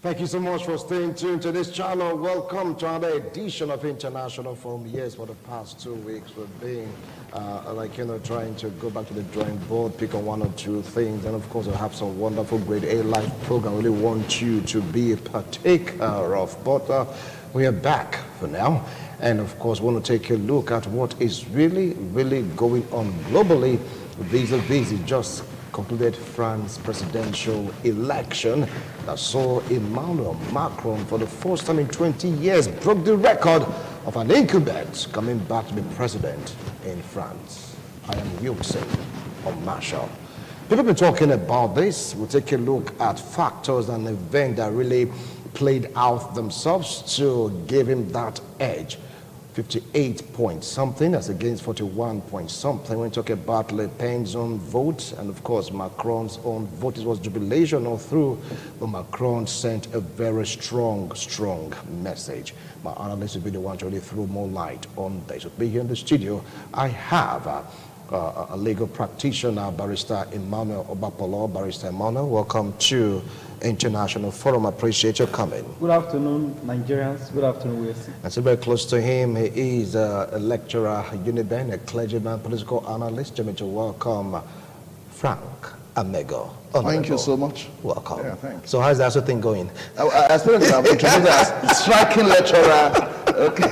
Thank you so much for staying tuned to this channel. Welcome to another edition of International Forum. Yes, for the past 2 weeks, we've been trying to go back to the drawing board, pick on one or two things, and of course, we have some wonderful grade A live program. We really want you to be a partaker of. But we are back for now, and of course, we want to take a look at what is really going on globally vis-a-vis just concluded France presidential election that saw Emmanuel Macron for the first time in 20 years broke the record of an incumbent coming back to be president in France. I am Wilson on Marshall. People have been talking about this. We'll take a look at factors and events that really played out themselves to give him that edge. 58 point something, that's against 41 point something. When we talk about Le Pen's own vote and of course Macron's own vote, it was jubilation all through, but Macron sent a very strong message. My analyst will be the one to really throw more light on this. With me here in the studio, I have a legal practitioner, Barrister Emmanuel Obapolo. Barrister Emmanuel, welcome to International Forum. Appreciate your coming. Good afternoon, Nigerians. Good afternoon, Wilson. And so very close to him, he is a lecturer, Uniben, a clergyman, political analyst. Jimmy, to welcome Frank Amego. Thank you so much. Welcome. Yeah, thanks. So how's the actual thing going? As well as striking lecturer. Okay.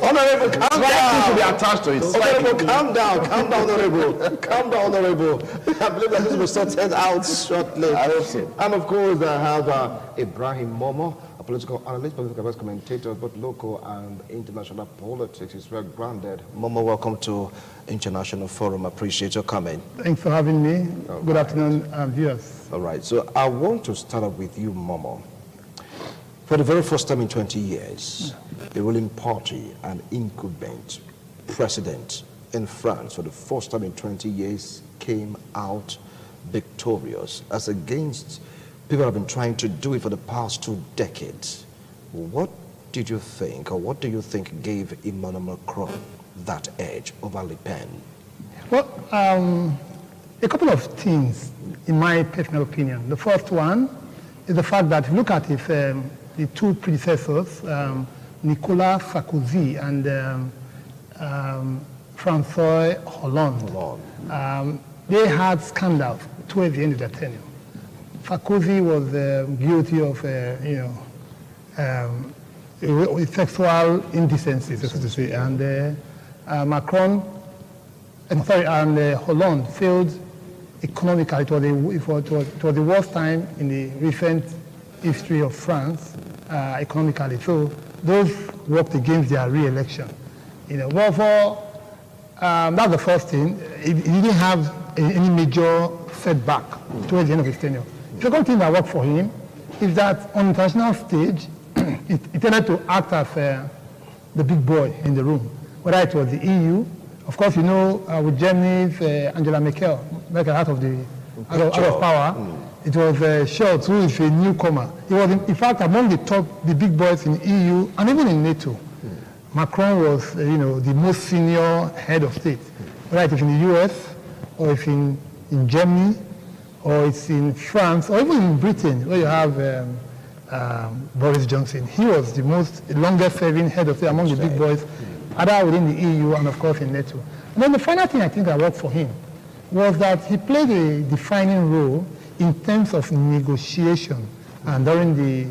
Honorable, calm down. To be attached to it. Honorable, calm down, Honorable. Calm down, Honorable. I believe that this will be sorted out shortly. I hope so. And of course, I have Ibrahim Momo, a political analyst, political affairs commentator, both local and international politics. He's well grounded. Momo, welcome to International Forum. Appreciate your coming. Thanks for having me. Good afternoon, viewers. All right, so I want to start off with you, Momo. For the very first time in 20 years, a ruling party, an incumbent president in France, for the first time in 20 years, came out victorious as against people have been trying to do it for the past 2 decades. What did you think, or what do you think gave Emmanuel Macron that edge over Le Pen? Well, a couple of things, in my personal opinion. The first one is the fact that if you look at it, the two predecessors, Nicolas Sarkozy and François Hollande, they had scandals towards the end of their tenure. Sarkozy was guilty of, sexual indecency, so to say, and Hollande failed economically. It was the worst time in the recent history of France economically. So those worked against their re-election. Therefore, that's the first thing. He didn't have any major setback towards the end of his tenure. The second thing that worked for him is that on the international stage, he tended to act as the big boy in the room, whether it was the EU. Of course, with Germany's Angela Merkel out of power, it was Scholz, who is a newcomer. He was, in fact, among the big boys in EU and even in NATO. Macron was, the most senior head of state, whether it is in the US, or if in Germany, or it's in France, or even in Britain, where you have Boris Johnson. He was the longest-serving head of state among the big boys, either within the EU and, of course, in NATO. And then the final thing I think that worked for him was that he played a defining role in terms of negotiation and during the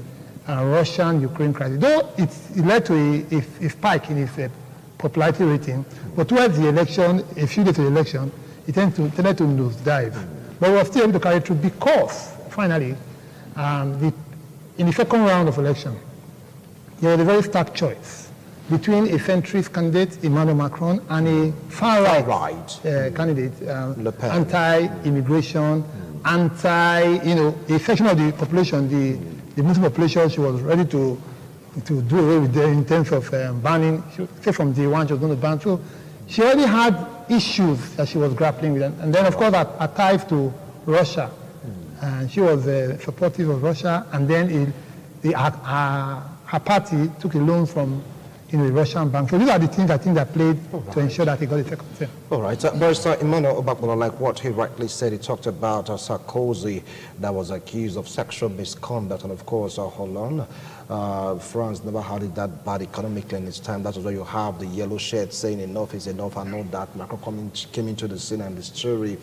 Russian-Ukraine crisis. Though it led to a spike in his popularity rating, but towards the election, a few days of the election, it tended to nosedive. But we were still able to carry through because, finally, in the second round of election, there was a very stark choice between a centrist candidate, Emmanuel Macron, and a far-right candidate, anti-immigration, a section of the population, the Muslim population, she was ready to do away with them in terms of banning. Say from day one, she was going to ban. So she already had issues that she was grappling with. And then, of course, her ties to Russia. And she was supportive of Russia. And then her party took a loan from in the Russian bank. So these are the things I think that played to ensure that he got the second term. All right, Barrister Emmanuel Obakbola, like what he rightly said, he talked about Sarkozy that was accused of sexual misconduct, and of course Hollande. France never had it that bad economically in its time. That was why you have the yellow shirt saying enough is enough, and all that. Macron came into the scene and the story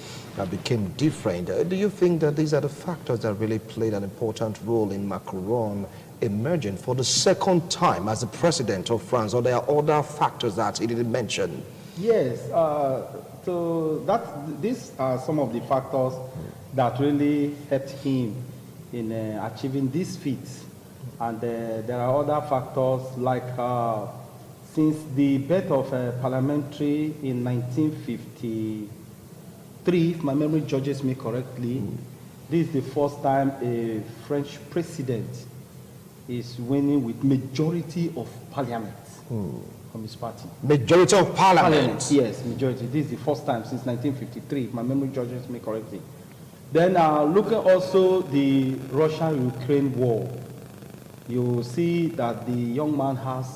became different. Do you think that these are the factors that really played an important role in Macron emerging for the second time as the president of France, or there are other factors that he didn't mention? Yes, so these are some of the factors that really helped him in achieving this feat. And there are other factors like since the birth of parliamentary in 1953, if my memory judges me correctly, this is the first time a French president is winning with majority of parliament from his party. Majority of parliament? Yes, majority. This is the first time since 1953, if my memory judges me correctly. Then look at also the Russia-Ukraine war. You see that the young man has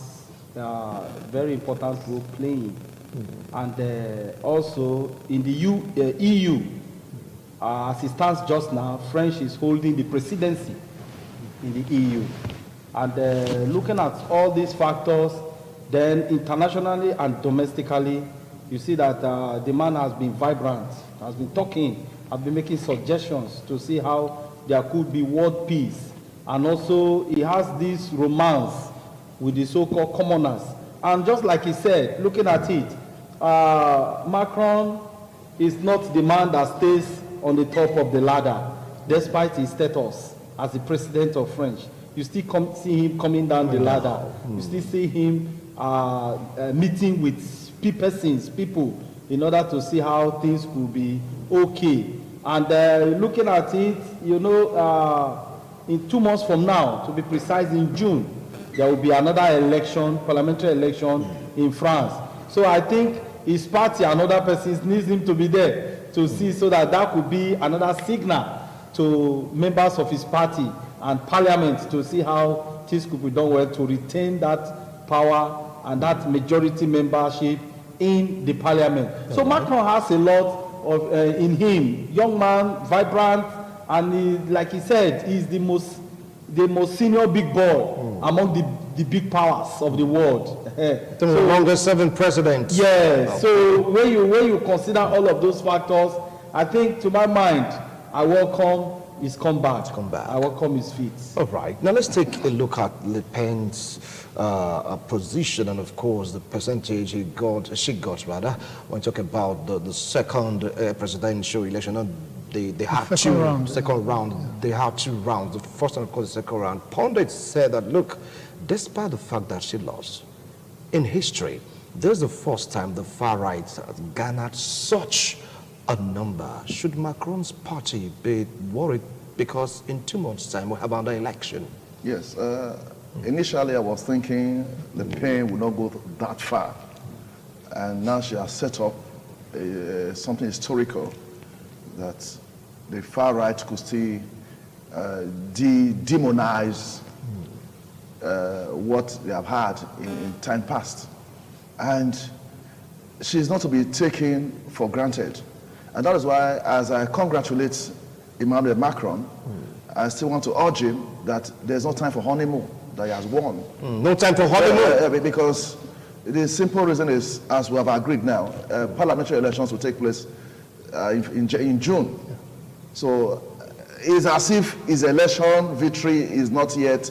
a very important role playing. And also in the EU, as it stands just now, France is holding the presidency in the EU. And looking at all these factors, then internationally and domestically, you see that the man has been vibrant, has been talking, has been making suggestions to see how there could be world peace. And also, he has this romance with the so-called commoners. And just like he said, looking at it, Macron is not the man that stays on the top of the ladder, despite his status as the president of France. You still see him coming down the ladder. You still see him meeting with people in order to see how things could be okay. And looking at it, you know, in 2 months from now, to be precise, in June, there will be another election, parliamentary election in France. So I think his party and other persons needs him to be there to see, so that could be another signal to members of his party and parliament to see how things could be done well to retain that power and that majority membership in the parliament. So Macron has a lot of in him, young man, vibrant, and he, like he said, he's the most senior big boy among the big powers of the world. The longest serving president. Yes. So when you consider all of those factors, I think, to my mind, I welcome his comeback. I welcome his feat. All right. Now let's take a look at Le Pen's position, and of course the percentage she got rather, when talking about the second presidential election. They had second round. They had 2 rounds. The first one, of course, the second round. Pundits said that, look, despite the fact that she lost, in history, this is the first time the far right has garnered such a number. Should Macron's party be worried because in 2 months' time we'll have another election? Yes. Initially, I was thinking Le Pen would not go that far. And now she has set up something historical, that the far right could still demonize what they have had in time past. And she's not to be taken for granted. And that is why, as I congratulate Emmanuel Macron, I still want to urge him that there's no time for honeymoon, that he has won. No time for honeymoon? Because the simple reason is, as we have agreed now, parliamentary elections will take place in June. So it's as if his election victory is not yet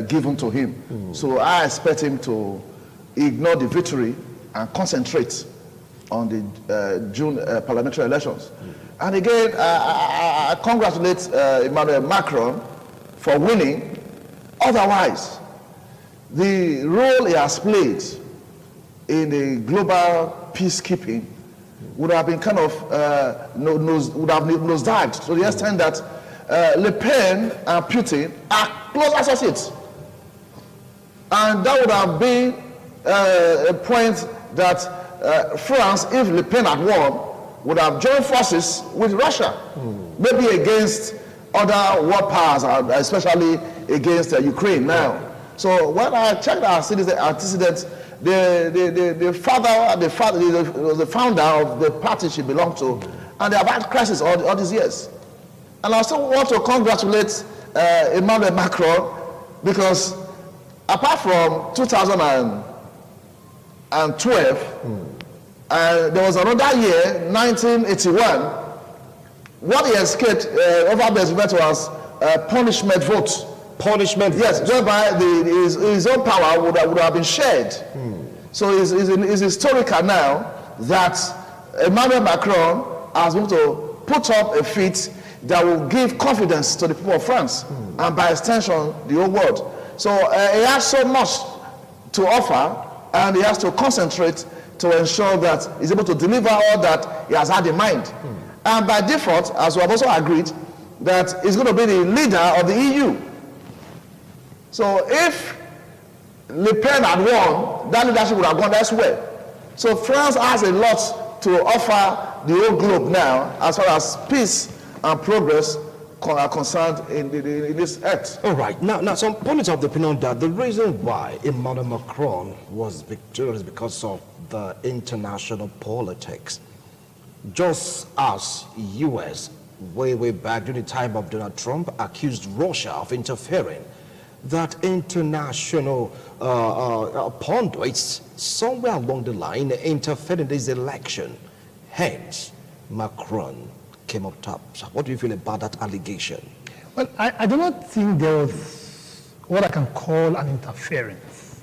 given to him. So I expect him to ignore the victory and concentrate on the June parliamentary elections. And again, I congratulate Emmanuel Macron for winning. Otherwise, the role he has played in the global peacekeeping would have been kind of nosedived to the extent that Le Pen and Putin are close associates. And that would have been a point that France, if Le Pen had won, would have joined forces with Russia, maybe against other world powers, especially against Ukraine now. So when I checked our antecedents, the founder of the party she belonged to, and they have had crisis all these years. And I also want to congratulate Emmanuel Macron, because apart from 2012, there was another year, 1981, what he escaped over the event was punishment votes. Punishment yes, votes. Whereby his own power would have been shared. So it's historical now that Emmanuel Macron has been able to put up a feat that will give confidence to the people of France, and by extension, the whole world. So he has so much to offer, and he has to concentrate to ensure that he's able to deliver all that he has had in mind. And by default, as we have also agreed, that he's going to be the leader of the EU. So if Le Pen had won, that leadership would have gone elsewhere. So France has a lot to offer the whole globe now, as far as peace and progress are concerned in this earth. All right. Now, some pundits of the opinion that the reason why Emmanuel Macron was victorious is because of the international politics. Just as U.S. way back during the time of Donald Trump accused Russia of interfering, that international pundits somewhere along the line interfered in this election. Hence, Macron came up top. What do you feel about that allegation? Well, I do not think there was what I can call an interference.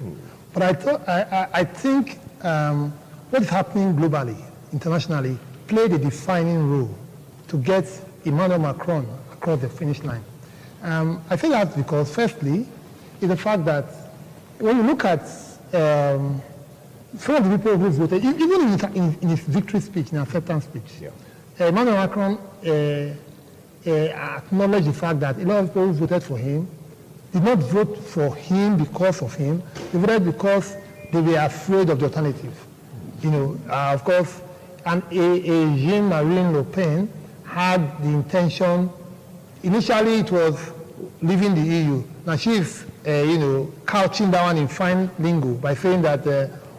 But I think what is happening globally, internationally, played a defining role to get Emmanuel Macron across the finish line. I think that's because, firstly, is the fact that when you look at some of the people who voted, even in his victory speech, in acceptance speech, Emmanuel Macron acknowledged the fact that a lot of people who voted for him did not vote for him because of him. They voted because they were afraid of the alternative. Of course, and Jean-Marie Le Pen had the intention. Initially, it was leaving the EU. Now she's, couching that one in fine lingo by saying that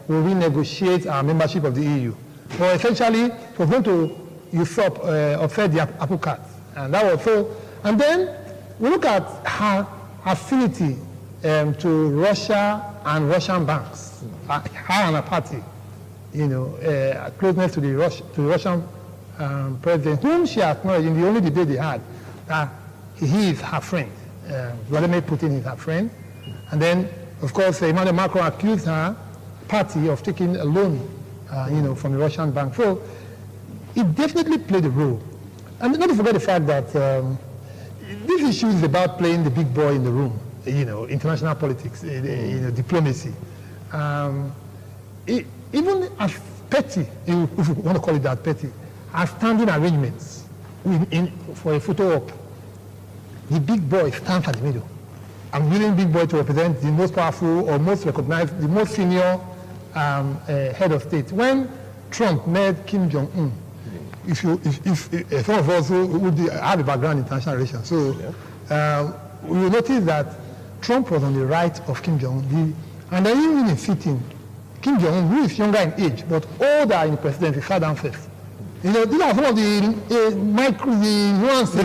we will renegotiate our membership of the EU. Well, essentially, it was going to usurp, offset the apple cart, and that was so. And then we look at her affinity to Russia and Russian banks, her and her party, closeness to the Russian president, whom she acknowledged in the only debate they had, that he is her friend. Vladimir Putin is her friend. And then, of course, Emmanuel Macron accused her party of taking a loan, from the Russian bank. So it definitely played a role. And not to forget the fact that this issue is about playing the big boy in the room, international politics, diplomacy. Even as petty, if you want to call it that, petty, as standing arrangements for a photo op, the big boy stands at the middle. I'm using big boy to represent the most powerful or most recognized, the most senior head of state. When Trump met Kim Jong-un, if some of us who have a background in international relations, so we will notice that Trump was on the right of Kim Jong-un, and then even in sitting, Kim Jong-un, who is younger in age but older in the presidency, sat down first. These are some of the nuances,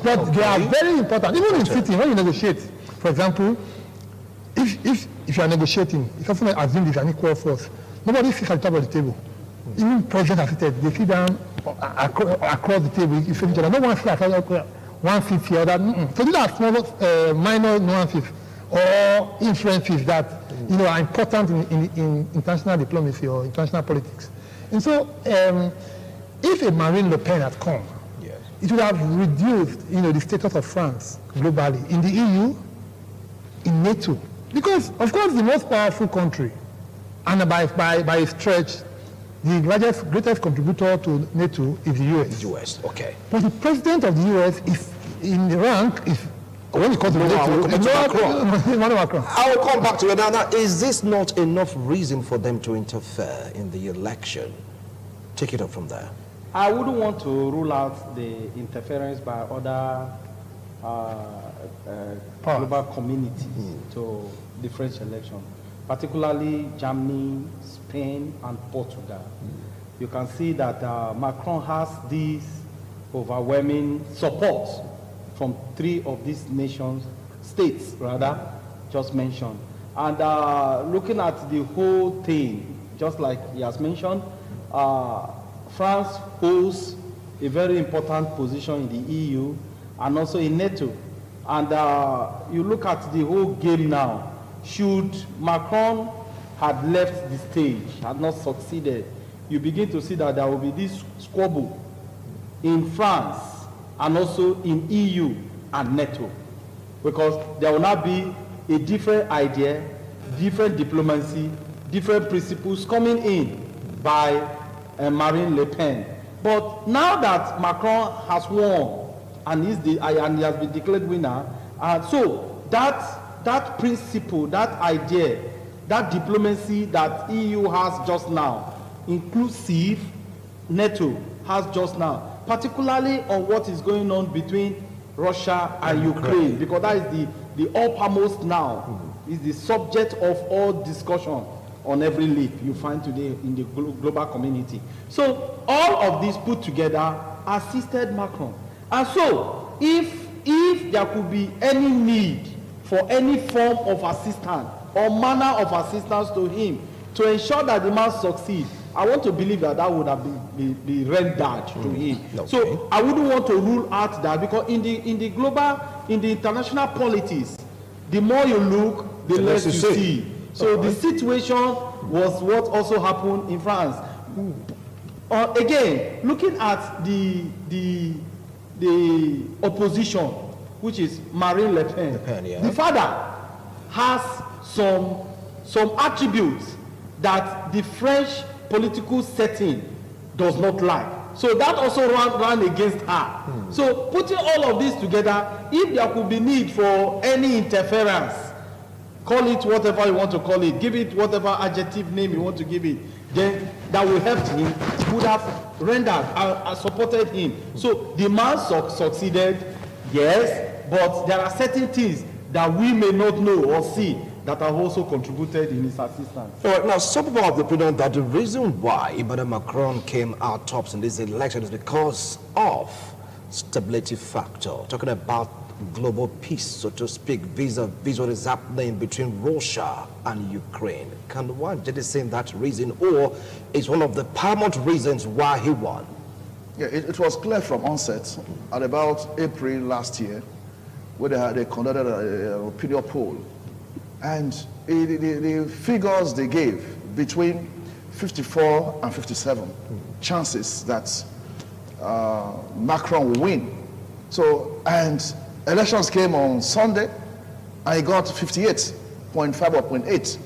but they are very important. Even in sitting, when you negotiate, for example, if you are negotiating, it's often assumed it's an equal force. Nobody sits at the top of the table. Even presidents are seated, they sit down across the table, you face each other. No one sits one seat here, that. So these are small, minor nuances or influences that are important in international diplomacy or international politics. And so, if a Marine Le Pen had come, it would have reduced, the status of France globally, in the EU, in NATO. Because, of course, the most powerful country, and by a stretch, the greatest contributor to NATO is the US. US, okay. But the president of the US is in the rank, when it comes to NATO, Emmanuel Macron. I will come back to it. Now, is this not enough reason for them to interfere in the election? Take it up from there. I wouldn't want to rule out the interference by other global communities to the French election, particularly Germany, Spain, and Portugal. You can see that Macron has this overwhelming support from 3 of these states rather, just mentioned. And looking at the whole thing, just like he has mentioned, France holds a very important position in the EU and also in NATO. And you look at the whole game now, should Macron had left the stage, had not succeeded, you begin to see that there will be this squabble in France and also in EU and NATO, because there will not be a different idea, different diplomacy, different principles coming in by Marine Le Pen. But now that Macron has won and he has been declared winner, so that principle, that idea, that diplomacy that EU has just now, inclusive NATO has just now, particularly on what is going on between Russia and Ukraine, because that is the uppermost now, is the subject of all discussion on every lip you find today in the global community. So all of this put together assisted Macron. And so if there could be any need for any form of assistance or manner of assistance to him to ensure that the man succeeds, I want to believe that would have been rendered to him. Okay. So I wouldn't want to rule out that, because in the international politics, the more you look, the less you see. So the situation was what also happened in France. Again, looking at the opposition, which is Marine Le Pen, the father has some attributes that the French political setting does not like. So that also ran against her. So putting all of this together, if there could be need for any interference, call it whatever you want to call it, give it whatever adjective name you want to give it, then that will help him, would have rendered and supported him. So the man succeeded, yes, but there are certain things that we may not know or see that have also contributed in his assistance. All right, now some people have the opinion that the reason why Emmanuel Macron came out tops in this election is because of stability factor, talking about global peace, so to speak, vis-a-vis what is happening between Russia and Ukraine. Can one just say that reason, or is one of the paramount reasons why he won? Yeah, it was clear from onset at about April last year, where they conducted an opinion poll, and the figures they gave between 54 and 57 chances that Macron will win. So, and elections came on Sunday, and he got 58.5 or 0.8.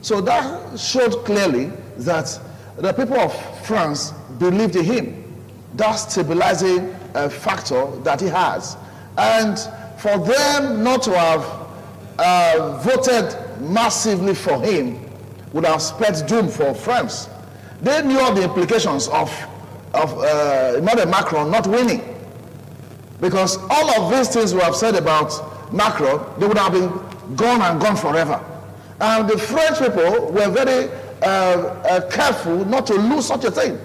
So that showed clearly that the people of France believed in him, that stabilizing factor that he has. And for them not to have voted massively for him would have spelled doom for France. They knew all the implications of Emmanuel Macron not winning. Because all of these things we have said about Macron, they would have been gone forever. And the French people were very careful not to lose such a thing.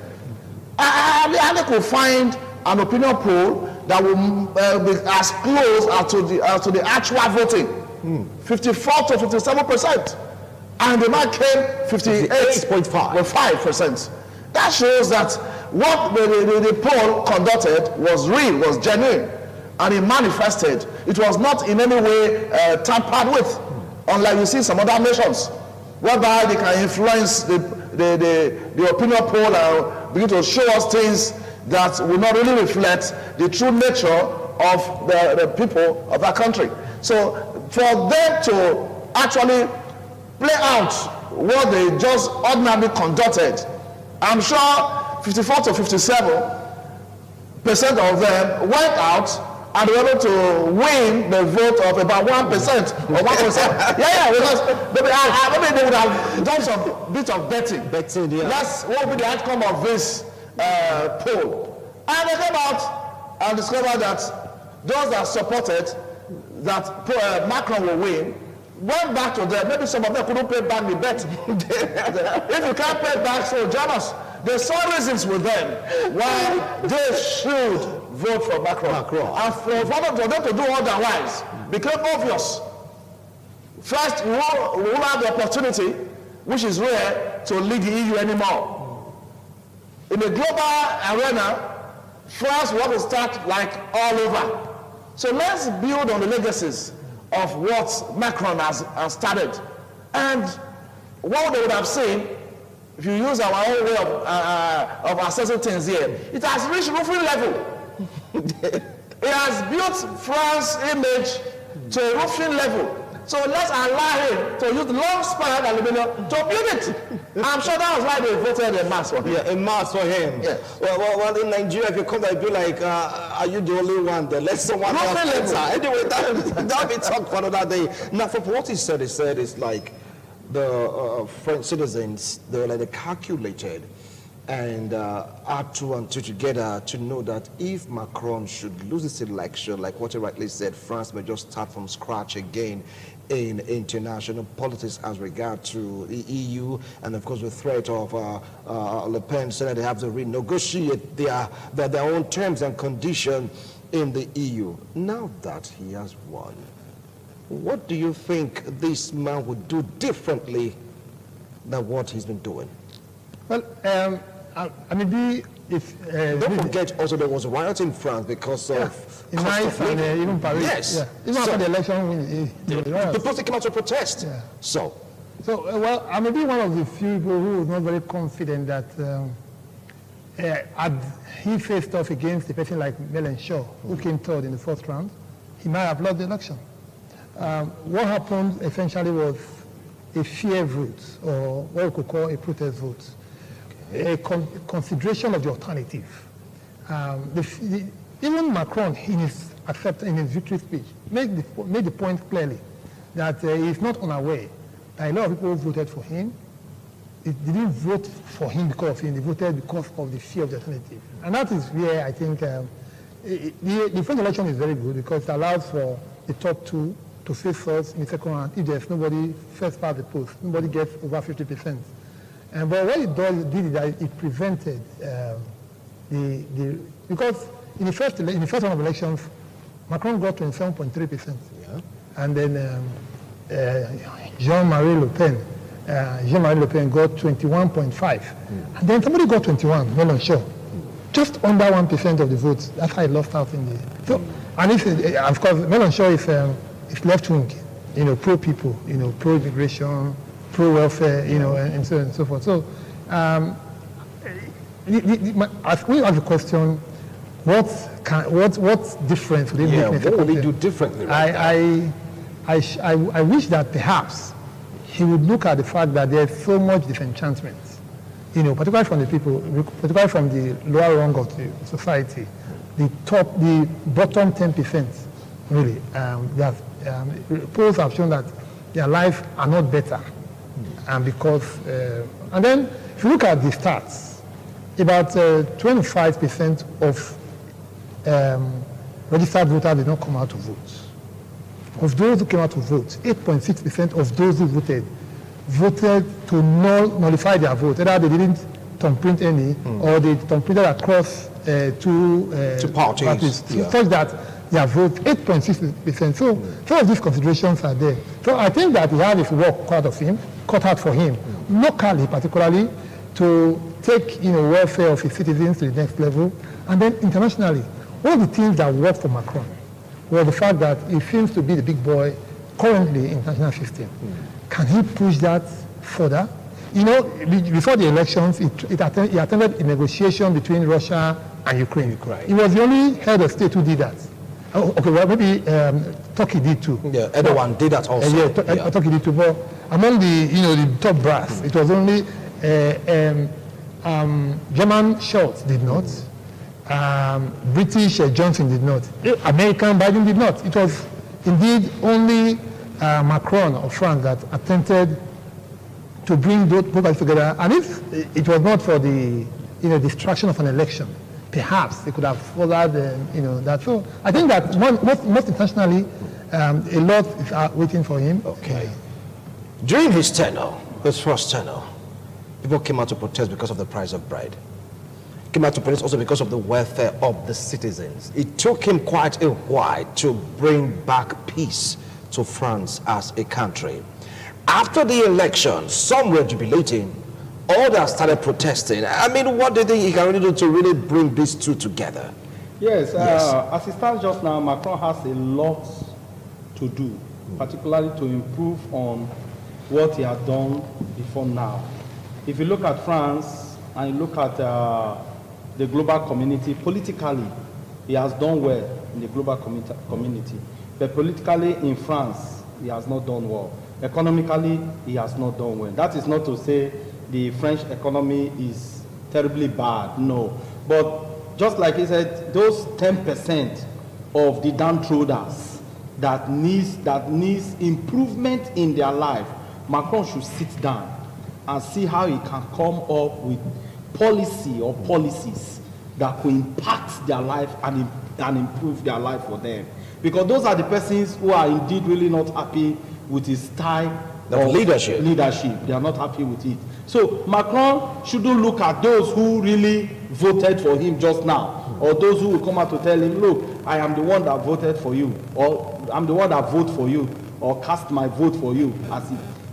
And they could find an opinion poll that will be as close as to the actual voting. 54 to 57%. And the man came 58.5%. That shows that what the poll conducted was real, was genuine, and it manifested. It was not in any way tampered with, unlike you see some other nations, whereby they can influence the opinion poll and begin to show us things that will not really reflect the true nature of the people of that country. So for them to actually play out what they just ordinarily conducted, I'm sure 54 to 57% of them went out and were able to win the vote of about 1% or 1%. Yeah, because maybe they would have done some bit of betting. Yeah. That's what will be the outcome of this poll. And they came out and discovered that those that supported that Macron will win went back to them. Maybe some of them couldn't pay back the bet. If you can't pay back, so join us. They saw reasons with them why they should vote for Macron. And for them to do otherwise became obvious. First, we will have the opportunity, which is rare, to lead the EU anymore. In the global arena, France want to start like all over. So let's build on the legacies of what Macron has started. And what they would have seen, if you use our own way of assessing things here, it has reached roofing level. It has built France's image to a roofing level. So let's allow him to use the long span aluminum to build it. I'm sure that was why they voted a mass for him. Yeah, a mass for him. Yes. Well, in Nigeria, if you come there, you'd be like, are you the only one there? Let someone else enter. Anyway, that'll be talk for another day. Now, from what he said it's like the French citizens, they calculated and add two and two together to know that if Macron should lose this election, like what he rightly said, France may just start from scratch again in international politics as regard to the EU, and of course the threat of Le Pen saying that they have to renegotiate their own terms and conditions in the EU. Now that he has won, what do you think this man would do differently than what he's been doing? Well, maybe if... Don't forget also there was a riot in France because of... in Nice and even Paris. Yes. Yeah. Even after the election, the people came out to protest. Yeah. So, well, I may be one of the few people who is not very confident that had he faced off against a person like Mélenchon, who came third in the first round, he might have lost the election. What happened essentially was a fear vote, or what we could call a protest vote, a consideration of the alternative. Even Macron, in his victory speech, made the point clearly that he is not unaware that a lot of people voted for him. They didn't vote for him because of him, they voted because of the fear of the alternative. And that is where I think the French election is very good because it allows for the top two to face first in the second round. If there's nobody first past the post, nobody gets over 50%. But what it did is that it prevented because in the first round of elections, Macron got 27.3%. yeah. And then Jean-Marie Le Pen got 21.5%. And then somebody got 21%, Mélenchon. Just under 1% of the votes. That's how he lost out in the... So, and of course, Mélenchon is left-wing, pro-people, pro-immigration, pro-welfare, and so on and so forth. So, we have a question, what difference would it make? What would he do differently? I wish that perhaps he would look at the fact that there's so much disenchantment, particularly from the people, particularly from the lower rung of the society, the bottom 10%, really. Polls have shown that their lives are not better, and because, and then if you look at the stats, about 25% of registered voters did not come out to vote. Of those who came out to vote, 8.6% of those who voted to nullify their vote. Either they didn't thumbprint any, or they thumbprinted across two parties. Yeah. Such that their vote, 8.6%. So some of these considerations are there. So I think that he had his work cut out for him, locally particularly, to take welfare of his citizens to the next level, and then internationally. One of the things that worked for Macron was the fact that he seems to be the big boy currently in the international system. Can he push that further? Before the elections, he attended a negotiation between Russia and Ukraine. He was the only head of state who did that. Okay, well, maybe Turkey did too. Yeah, Erdogan did that also. Turkey did too. But among the top brass, it was only German Scholz did not. British Johnson did not. American Biden did not. It was indeed only Macron of France that attempted to bring both parties together. And if it was not for the distraction of an election, perhaps they could have followed, that. So I think that most intentionally, a lot is waiting for him. Okay. During his tenure, his first tenure, people came out to protest because of the price of bread. Came out to protest also because of the welfare of the citizens. It took him quite a while to bring back peace to France as a country. After the election, some were jubilating, others started protesting. I mean, what do you think he can really do to really bring these two together? Yes, as it stands just now, Macron has a lot to do, particularly to improve on what he had done before now. If you look at France and you look at the global community, politically, he has done well in the global community. But politically in France, he has not done well. Economically, he has not done well. That is not to say the French economy is terribly bad, no. But just like he said, those 10% of the downtroders that needs improvement in their life, Macron should sit down and see how he can come up with policy or policies that will impact their life and improve their life for them. Because those are the persons who are indeed really not happy with his style of leadership. They are not happy with it. So Macron shouldn't look at those who really voted for him just now, or those who will come out to tell him, look, I am the one that voted for you, or I'm the one that vote for you, or cast my vote for you, as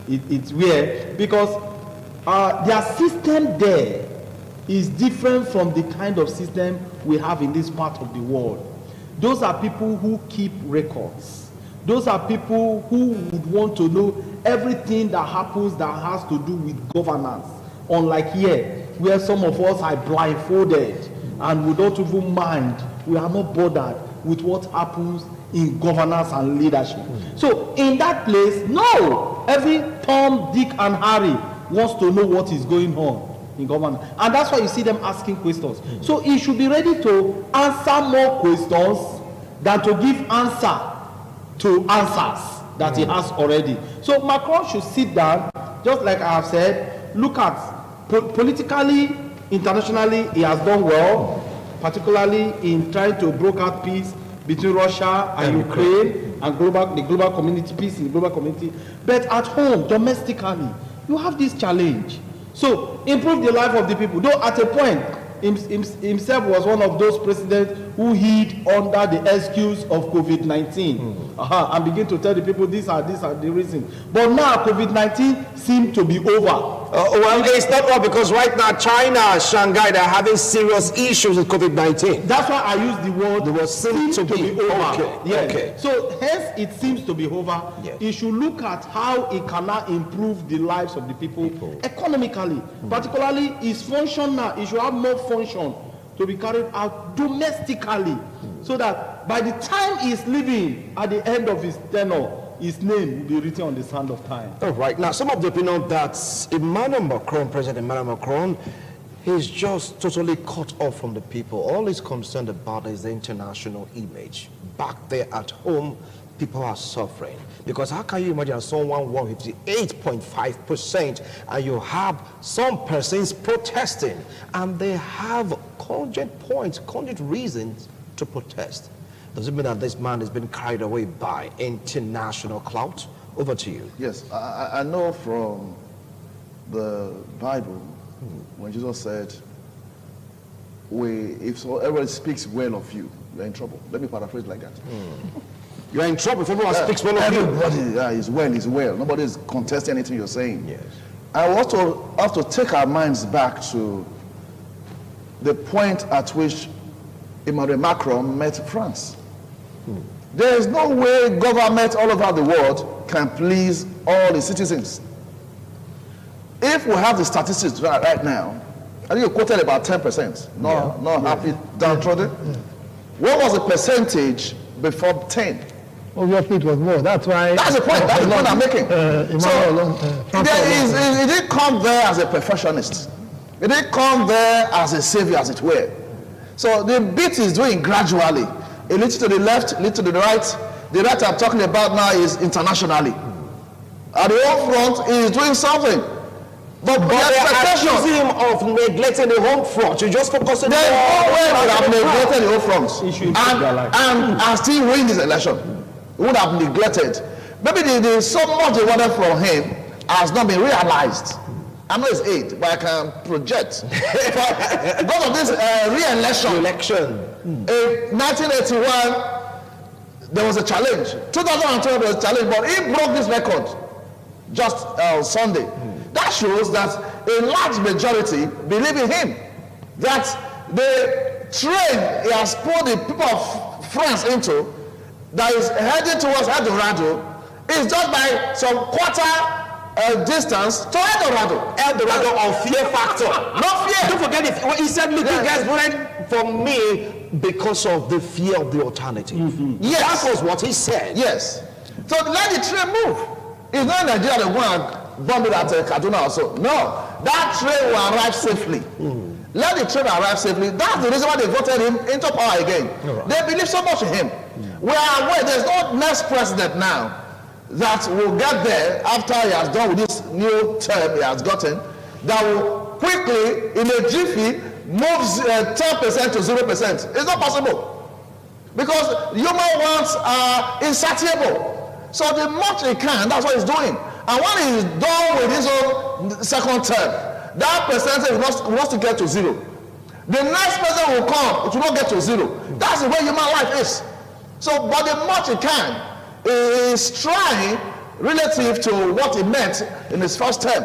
it's weird, because their system there is different from the kind of system we have in this part of the world. Those are people who keep records. Those are people who would want to know everything that happens that has to do with governance. Unlike here, where some of us are blindfolded and we don't even mind, we are not bothered with what happens in governance and leadership. So in that place, no, every Tom, Dick, and Harry wants to know what is going on in government. And that's why you see them asking questions. So he should be ready to answer more questions than to give answer to answers that he has already. So Macron should sit down, just like I have said, look at politically, internationally, he has done well, particularly in trying to broker peace between Russia and Ukraine and the global community, peace in the global community. But at home, domestically, you have this challenge. So improve the life of the people. Though at a point, himself was one of those presidents who hid under the excuse of COVID-19 and begin to tell the people these are the reasons. But now COVID-19 seems to be over. Well, it's not all, because right now China, Shanghai, they're having serious issues with COVID-19. That's why I use the word seems to be over. Okay. Yes. Okay. So hence it seems to be over. Yes. He should look at how he cannot improve the lives of the people economically. Particularly his function now, he should have more function to be carried out domestically, so that by the time he's leaving at the end of his tenure, his name will be written on the sand of time. All right. Now, some of the opinion that Emmanuel Macron, President Emmanuel Macron, he's just totally cut off from the people. All he's concerned about is the international image. Back there at home, people are suffering. Because how can you imagine someone won 58.5% and you have some persons protesting and they have cogent points, cogent reasons to protest? Does it mean that this man has been carried away by international clout? Over to you. Yes, I know from the Bible when Jesus said, if everyone speaks well of you, you're in trouble. Let me paraphrase like that. You're in trouble if everyone speaks well of you. Everybody is well. Nobody is contesting anything you're saying. Yes. I also have to take our minds back to the point at which Emmanuel Macron met France. There is no way government all over the world can please all the citizens. If we have the statistics right now, I think you quoted about 10%, not happy, downtrodden. What was the percentage before 10? Obviously, it was more. That's why. That's the point. That's the point I'm making. He didn't come there as a perfectionist. He didn't come there as a savior, as it were. So the bit is doing gradually. A little to the left, a little to the right. The right I'm talking about now is internationally. At the old front, he is doing something. But they are accusing him of neglecting the home front. You just focus on the There's no way we have neglected the home front and still win this election. We would have neglected. Maybe the so much they wanted from him has not been realized. I know it's 8, but I can project. Because of this re-election, in 1981, there was a challenge. 2012 there was a challenge, but he broke this record just Sunday. That shows that a large majority believe in him. That the train he has put the people of France into, that is heading towards El Dorado, is just by some quarter distance to El Dorado. El Dorado on fear factor. No fear. Don't forget it. He said, look, you guys voted for me because of the fear of the alternative. Yes. That was what he said. Yes. So let the train move. It's not Nigeria that want bomb it at Kaduna also. No. That train will arrive safely. Let the train arrive safely. That's the reason why they voted him into power again. Right. They believe so much in him. We are aware there's no next president now that will get there after he has done with this new term he has gotten, that will quickly, in a jiffy, moves 10% to 0%. It's not possible. Because human wants are insatiable. So the much he can, that's what he's doing. And when he's done with his own second term, that percentage wants to get to 0. The next person will come, it will not get to 0. That's the way human life is. So, but the much he can is trying relative to what he meant in his first term.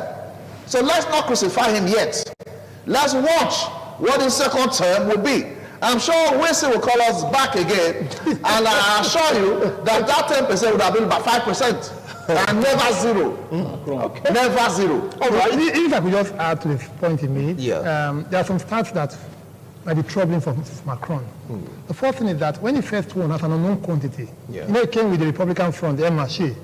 So let's not crucify him yet. Let's watch what his second term will be. I'm sure Wilson will call us back again, and I assure you that 10% would have been about 5%. And never 0. Okay. Never 0. All right. If I could just add to the point he made, there are some stats that might be troubling for Macron. The first thing is that when he first won as an unknown quantity, you know, he came with the Republican front, the MACRON'S,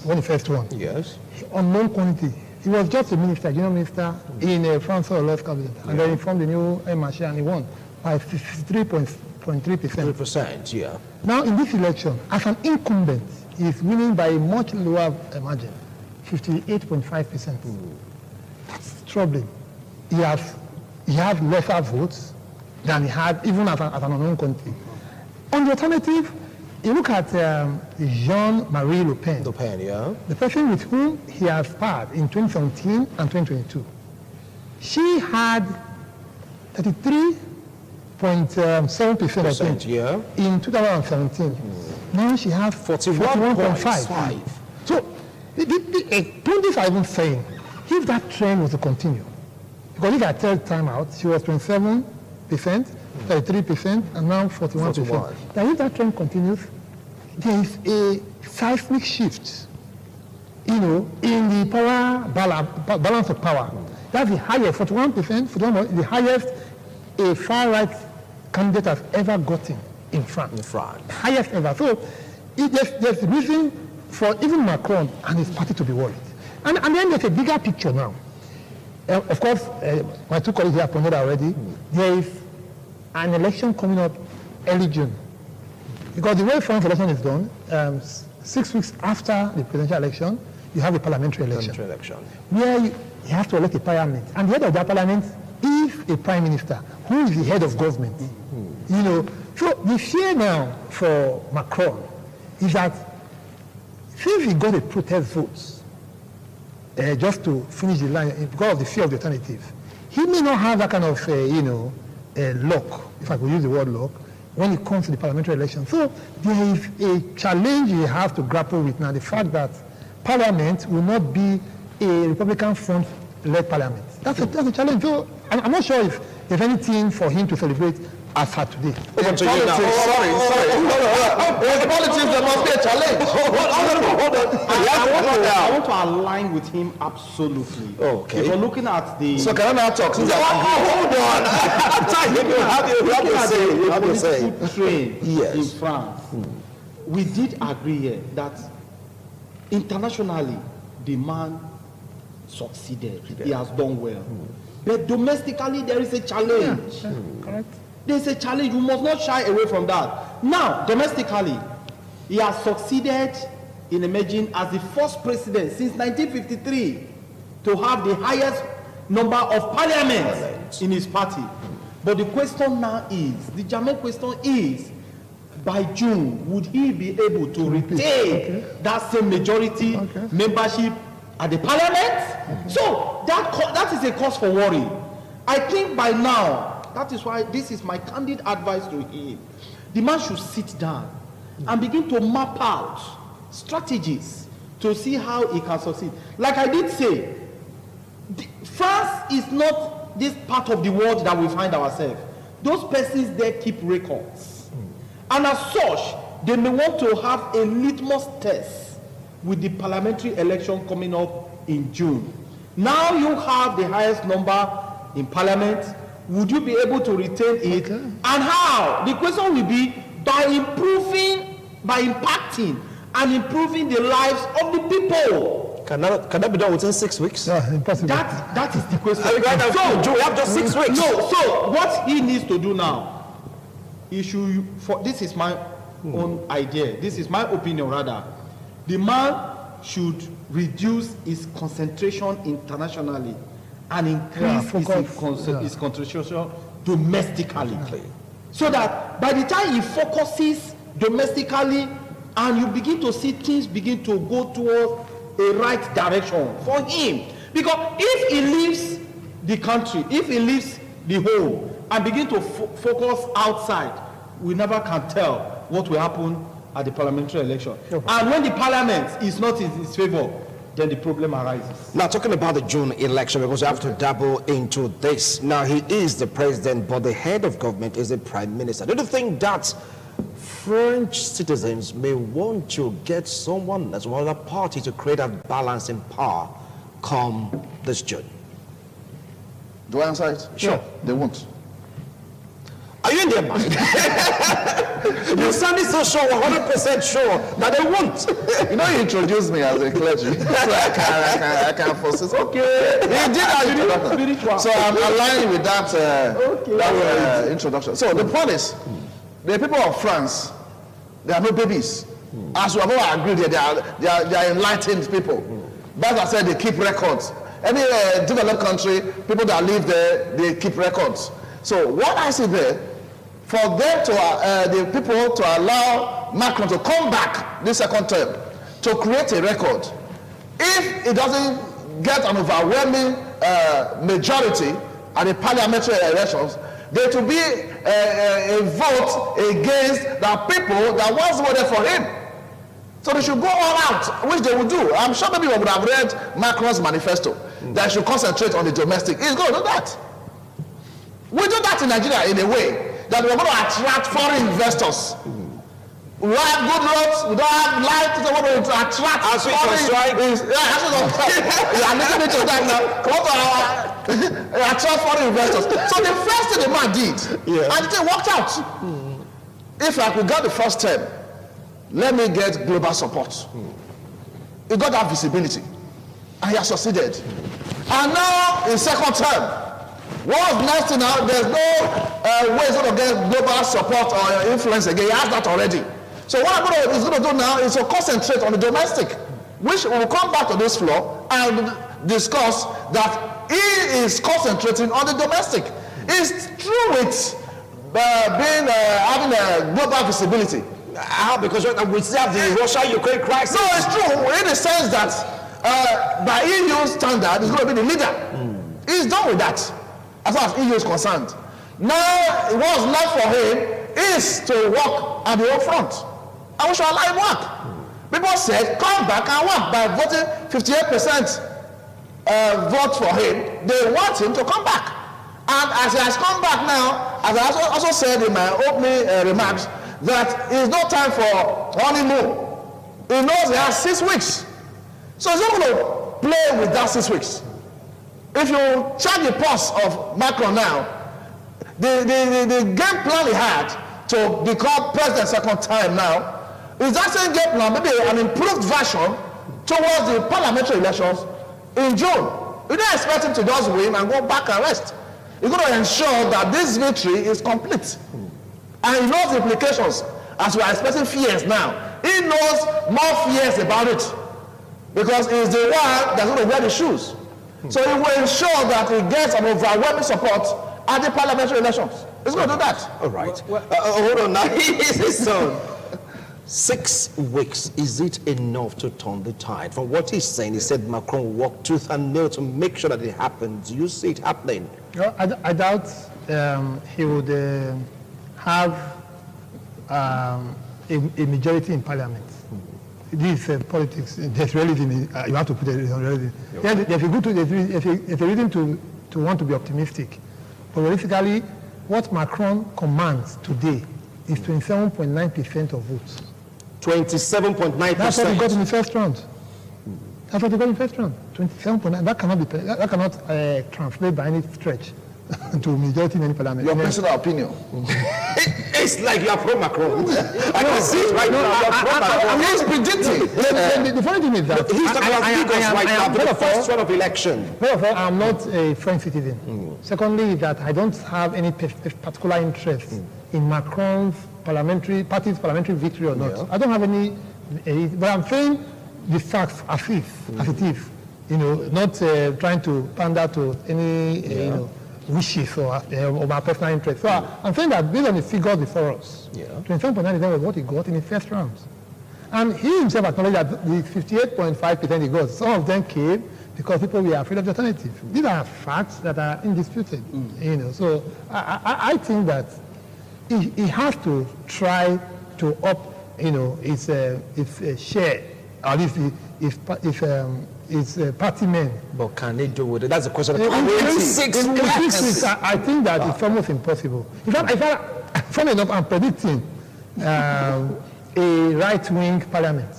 when he first won. Yes. Unknown quantity. He was just a minister, general minister in François Hollande's cabinet, and then he formed the new MACRON'S and he won by 53.3%. 3%, yeah. Now in this election, as an incumbent, he is winning by a much lower margin, 58.5%. That's troubling. He has lesser votes than he had even as an unknown quantity. On the alternative, you look at Jean-Marie Le Pen. Le Pen, yeah. The person with whom he has sparred in 2017 and 2022. She had 33.7%, I think, in 2017. Now she has 41.5. So, Prudence are even saying, if that trend was to continue, because if at third time out, she was 27%, 33%, and now 41%. Now, if that trend continues, there is a seismic shift, you know, in the power balance of power. That's the highest, 41%, the highest a far-right candidate has ever gotten in France. Highest ever. So there's reason for even Macron and his party to be worried. And then there's a bigger picture now. Of course, my two colleagues here pointed already, there is an election coming up early June. Because the way France election is done, 6 weeks after the presidential election, you have a parliamentary election. Where you have to elect a parliament. And the head of that parliament is a prime minister, who is the head of government. You know, so the fear now for Macron is that since he got a protest votes, just to finish the line, because of the fear of the alternative, he may not have that kind of, luck, if I could use the word luck, when it comes to the parliamentary election. So there is a challenge you have to grapple with now, the fact that Parliament will not be a Republican front-led Parliament. That's a challenge. So I'm not sure if there's anything for him to celebrate as at today. Sorry. In politics, there must be a challenge. Hold on. I want to align with him absolutely. Okay. If you're looking at the... So can I now talk? Hold on. How do you say? Train in France. We did agree here that internationally, the man succeeded. He has done well. But domestically, there is a challenge. Correct. There's a challenge. We must not shy away from that. Now, domestically, he has succeeded in emerging as the first president since 1953 to have the highest number of parliaments in his party. But the question now is, the german question is, by June, would he be able to retain that same majority membership at the parliament? So that is a cause for worry. I think by now, that is why this is my candid advice to him. The man should sit down and begin to map out strategies to see how he can succeed. Like I did say, France is not this part of the world that we find ourselves. Those persons there keep records. And as such, they may want to have a litmus test with the parliamentary election coming up in June. Now you have the highest number in parliament. Would you be able to retain it? And how? The question will be by impacting and improving the lives of the people. Can that be done within 6 weeks? No, impossible. That is the question. So we have just 6 weeks. No, so what he needs to do now, this is my own idea, this is my opinion rather, the man should reduce his concentration internationally and increase his concentration domestically. So that by the time he focuses domestically and you begin to see things begin to go towards a right direction for him. Because if he leaves the country, if he leaves the home and begin to focus outside, we never can tell what will happen at the parliamentary election. And when the parliament is not in his favor, then the problem arises. Now, talking about the June election, because you have to dabble into this. Now, he is the president, but the head of government is the prime minister. Do you think that French citizens may want to get someone as well as a party to create a balance in power come this June? Do I answer it? Sure. They won't. Are you in their mind? You sounded so sure, 100% sure that they won't. You know, you introduced me as a clergy, so I can foresee. Okay, he did that introduction. So I'm aligning with that, introduction. So the point is, the people of France, they are no babies. As we have all agreed, they are enlightened people. But as I said, they keep records. Any developed country, people that live there, they keep records. So what I see there, for them to, the people to allow Macron to come back this second term, to create a record, if it doesn't get an overwhelming majority at the parliamentary elections, there to be a vote against the people that once voted for him. So they should go all out, which they will do. I'm sure maybe we would have read Macron's manifesto, that should concentrate on the domestic. He's going to do that. We do that in Nigeria in a way that we're going to attract foreign investors. We have good roads, we don't have light, so we're going to attract foreign investors. You are listening to that now. Come on, attract foreign investors. So the first thing the man did, and it worked out. If I could get the first term, let me get global support. He got that visibility, and he has succeeded. And now in second term, what's next now? There's no way he's going to get global support or influence again. He has that already. So what he's going to do now is to concentrate on the domestic, which we'll come back to this floor and discuss that he is concentrating on the domestic. It's true with having a global visibility. How? Because we still have the Russia-Ukraine crisis. No, it's true in the sense that by EU standard, he's going to be the leader. He's done with that, as far as EU is concerned. Now, what's left for him is to work at the home front. And we shall allow him work. People said, come back and work. By voting 58% vote for him, they want him to come back. And as he has come back now, as I also said in my opening remarks, that it's no time for honeymoon. He knows he has 6 weeks. So he's not going to play with that 6 weeks. If you check the pulse of Macron now, the game plan he had to become president second time now is that same game plan, maybe an improved version towards the parliamentary elections in June. You don't expect him to just win and go back and rest. He's going to ensure that this victory is complete. And he knows the implications, as we are expecting fears now. He knows more fears about it, because he's the one that's going to wear the shoes. So it will ensure that he gets an overwhelming support at the parliamentary elections. It's going to do that. All right. Hold on now. So 6 weeks, is it enough to turn the tide? From what he's saying, he said Macron will work tooth and nail to make sure that it happens. Do you see it happening? No, I doubt he would have a majority in parliament. This politics. There's realism. You have to put it in reality. There's a reason to want to be optimistic. But realistically, what Macron commands today is 27.9% of votes. 27.9%. That's what he got in the first round. That's what he got in the first round. 27.9. That cannot translate by any stretch to majority in any parliament. Your personal opinion. It's like you are pro-Macron. I can see it right now. You are pro-Macron. He's predicting. The funny thing is that He's talking about figures right now. The first round of election. First of all, I'm not a French citizen. Secondly, that I don't have any particular interest in Macron's parliamentary victory or not. Yeah. I don't have any, but I'm saying the facts as it is. Not trying to pander to any wishes or my personal interest. So I'm saying that based on the figures before us, 27.9% was what he got in the first round. And he himself acknowledged that the 58.5% he got, some of them came because people were afraid of the alternative. These are facts that are undisputed. So I think that he has to try to up, his share, or at least his party men. But can they do with it? That's the question. In 6 weeks, I think that it's almost impossible. In fact, funny enough, I'm predicting a right-wing parliament.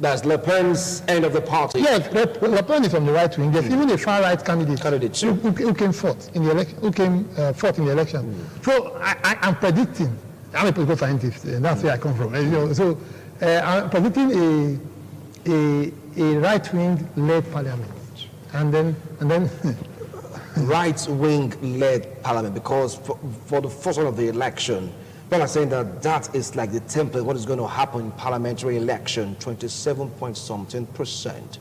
That's Le Pen's end of the party. Yes, Le Pen is from the right wing. There's even a far-right candidate too. who came fourth in the election. So I'm predicting. I'm a political scientist, and that's where I come from. So I'm predicting a right-wing led parliament, and then right-wing led parliament, because for the first one of the election, people are saying that is like the template, what is going to happen in parliamentary election, 27-point-something%.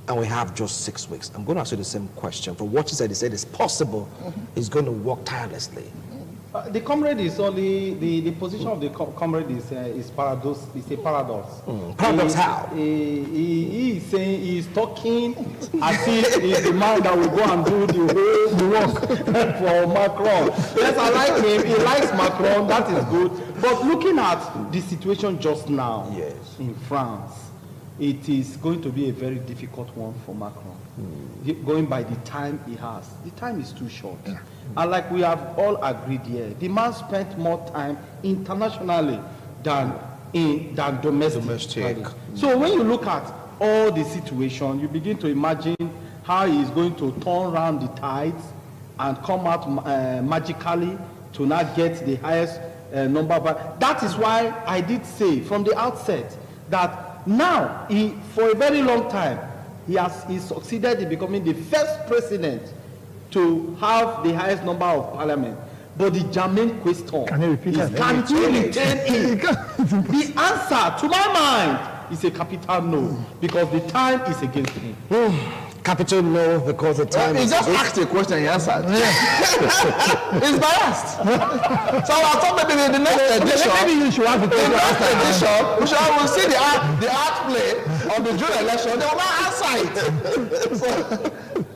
And we have just 6 weeks. I'm going to ask you the same question. For what he said it's possible. He's going to work tirelessly. The comrade is only, the position of the comrade is paradox. It's a paradox. Paradox how? He is saying, he's talking as if he's the man that will go and do the work for Macron. Yes, I like him. He likes Macron. That is good. But looking at the situation just now in France, it is going to be a very difficult one for Macron. Going by the time he has. The time is too short. And like we have all agreed here, the man spent more time internationally than domestic. So when you look at all the situation, you begin to imagine how he is going to turn around the tides and come out magically to not get the highest number. That is why I did say from the outset that now, for a very long time, he succeeded in becoming the first president to have the highest number of parliament. But the germane question can you repeat is, can he retain it? The answer, to my mind, is a capital no, because the time is against him. Capital no, because the time He just asked a question, he answered. He's biased. So I thought maybe in the next edition, maybe you should have we will see the art play of the June election. They will not answer it. So,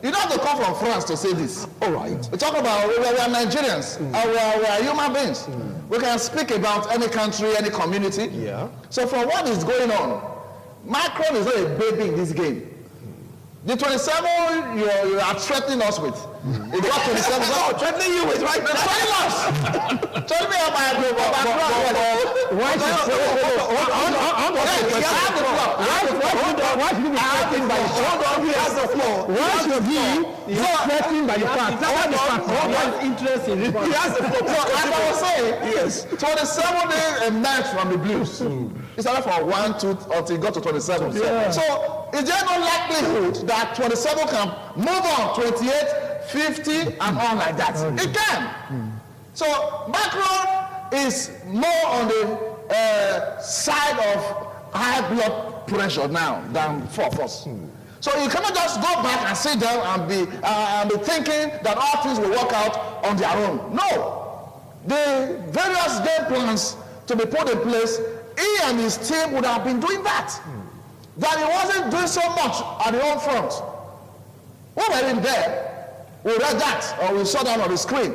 you don't have to come from France to say this. All right. We talk about we are Nigerians. We are human beings. We can speak about any country, any community. Yeah. So for what is going on, Macron is not a baby in this game. The 27 you are threatening us with. It got 27. No, threatening you with right now. Threatening us. Tell me how my group. Why should he be threatened by the fact? Why should he be threatened by the fact? What interest in it? He has the floor. So as I was saying, yes, 27 days emerged from the blues. It started from 1, 2 until it got to 27. Yeah. So is there no likelihood that 27 can move on 28, 50, and on like that? It can. So Macron is more on the side of high blood pressure now than 4 of us. So you cannot just go back and sit down and be thinking that all things will work out on their own. No. The various game plans to be put in place, he and his team would have been doing that. That he wasn't doing so much at the home front. We were in there, we read that, or we saw that on the screen.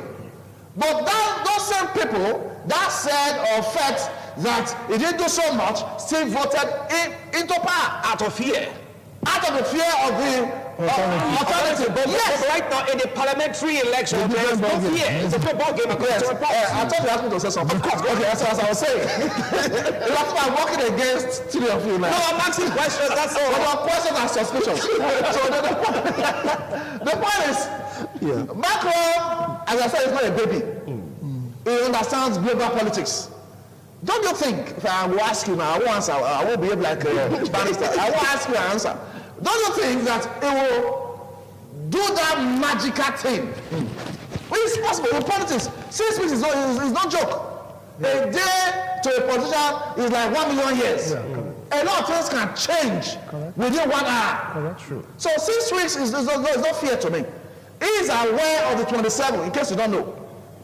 But those same people that said or felt that he didn't do so much still voted into power. Out of fear. Out of the fear of the alternative. But yes, right now in the parliamentary election, there is no fear. It's a football game. I thought you asked me to say something. Of course. Okay, that's what I was saying. That's why I'm working against three of you now. No, I'm asking questions. That's all. But your questions are suspicious. So the point is, Macron, as I said, is not a baby. He understands global politics. Don't you think, if I will ask you now, I won't answer, I won't behave like a barrister. I won't ask you an answer. Don't you think that it will do that magical thing? Well, it's possible in politics. 6 weeks is not joke. A day to a politician is like 1 million years. A lot of things can change within 1 hour. True. So 6 weeks is not fear to me. He is aware of the 27, in case you don't know.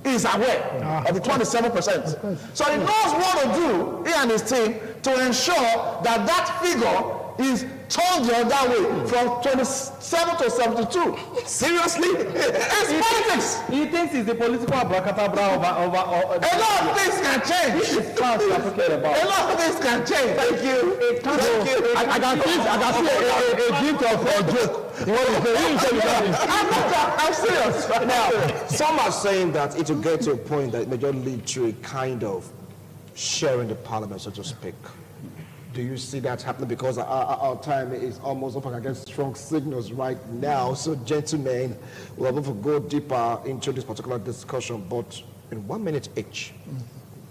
He is aware of the 27%. So he knows what to do, he and his team, to ensure that that figure is turned the other way from 27 to 72. Seriously? It's politics. He thinks it's the political abracadabra over a lot of things can change. This is France we are talking about. A lot of things can change. Thank you. Thank you. I can see a gift of a joke. I'm serious. Now, some are saying that it will get to a point that it may just lead to a kind of sharing the parliament, so to speak. Do you see that happening? Because our time is almost up and I get strong signals right now. So, gentlemen, we'll have to go deeper into this particular discussion. But in 1 minute each,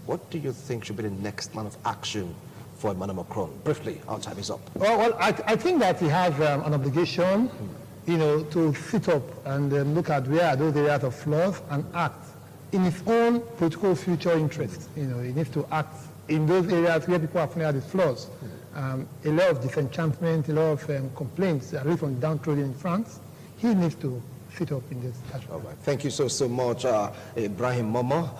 what do you think should be the next line of action for Emmanuel Macron? Briefly, our time is up. Well, I think that he has an obligation, to sit up and look at where are those areas of flaws and act in his own political future interests. He needs to act in those areas where people are finding out the flaws. A lot of disenchantment, a lot of complaints, at least from the downtrodden in France. He needs to sit up in this. All right. Thank you so much, Ibrahim Momo.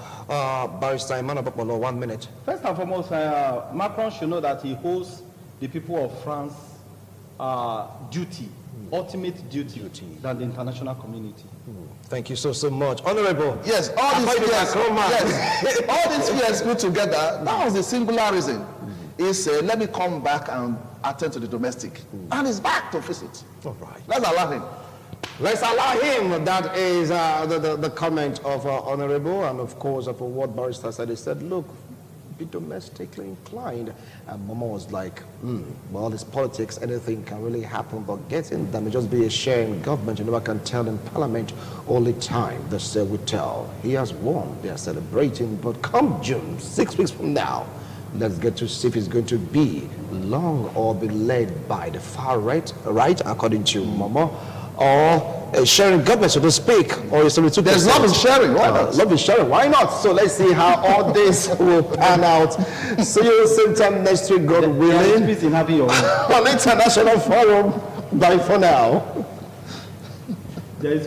Barrister Emmanuel, 1 minute. First and foremost, Macron should know that he owes the people of France ultimate duty than the international community. Thank you so much. Honorable. Yes, all these fears put together, that was the singular reason. He said, let me come back and attend to the domestic. And he's back to visit. All right. Let's allow him. Let's allow him. That is the comment of Honorable, and of course, for what Barrister said, he said, look, be domestically inclined. And Mama was like, well, this politics, anything can really happen, but getting them may just be a sharing government. You never can tell in Parliament, only time, the say we tell. He has won, they are celebrating, but come June, 6 weeks from now, let's get to see if he's going to be long or be led by the far right, according to Mama, or sharing government, so to speak, or is it there's love in sharing. Why not? Love in sharing. Why not? So let's see how all this will pan out. See you same time next week, God willing, on International Forum. Bye for now. There is